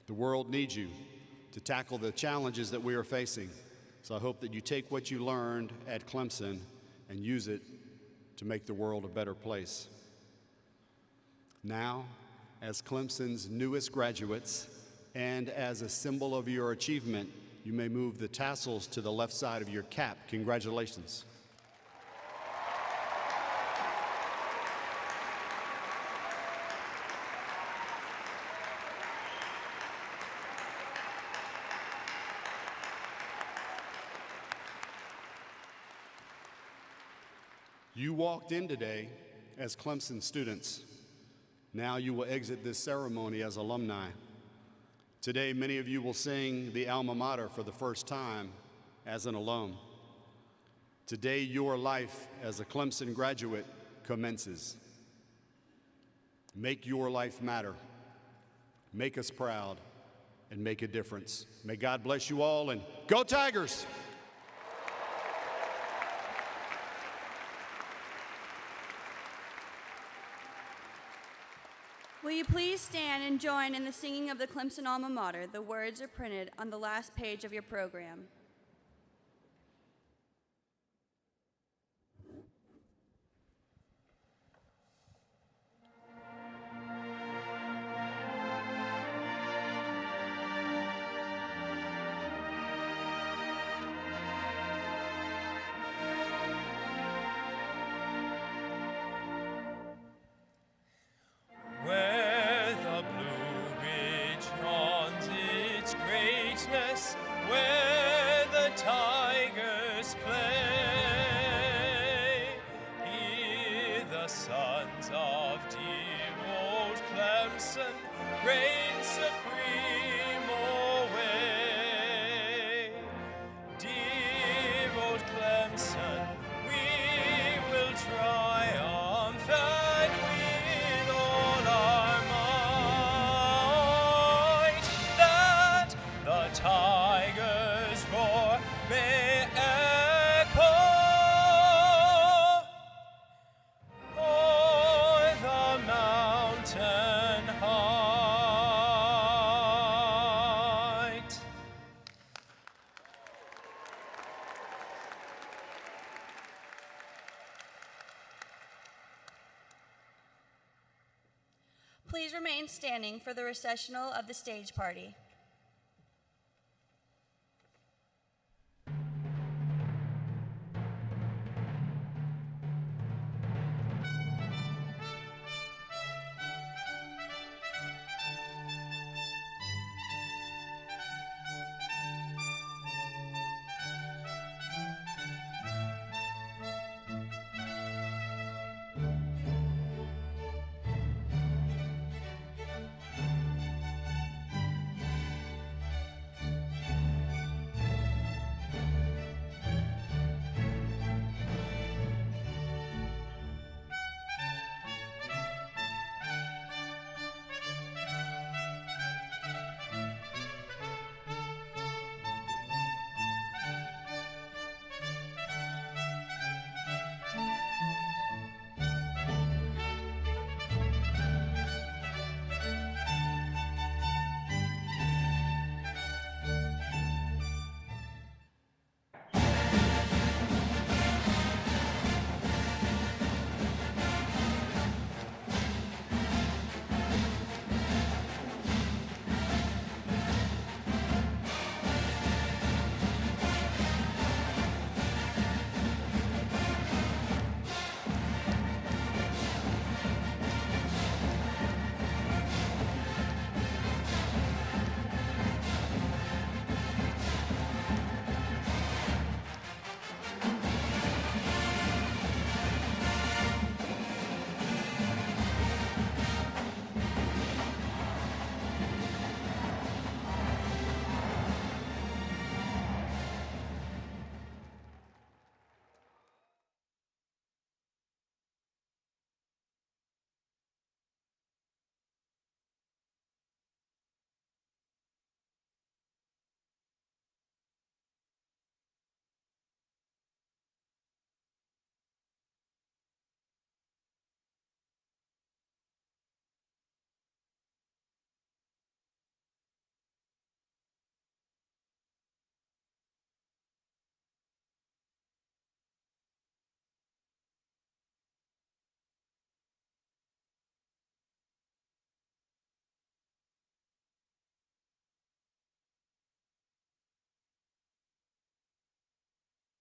[SPEAKER 5] The world needs you to tackle the challenges that we are facing. So I hope that you take what you learned at Clemson and use it to make the world a better place. Now, as Clemson's newest graduates, and as a symbol of your achievement, you may move the tassels to the left side of your cap. Congratulations. You walked in today as Clemson students. Now you will exit this ceremony as alumni. Today, many of you will sing the alma mater for the first time as an alum. Today, your life as a Clemson graduate commences. Make your life matter. Make us proud and make a difference. May God bless you all, and go Tigers!
[SPEAKER 1] Will you please stand and join in the singing of the Clemson Alma Mater? The words are printed on the last page of your program.
[SPEAKER 3] Where the Tigers play, here the sons of dear old Clemson reign supreme away. Dear old Clemson, we will triumph, and with all our might, that the Tigers' roar may echo o'er the mountain height.
[SPEAKER 1] Please remain standing for the recessional of the stage party.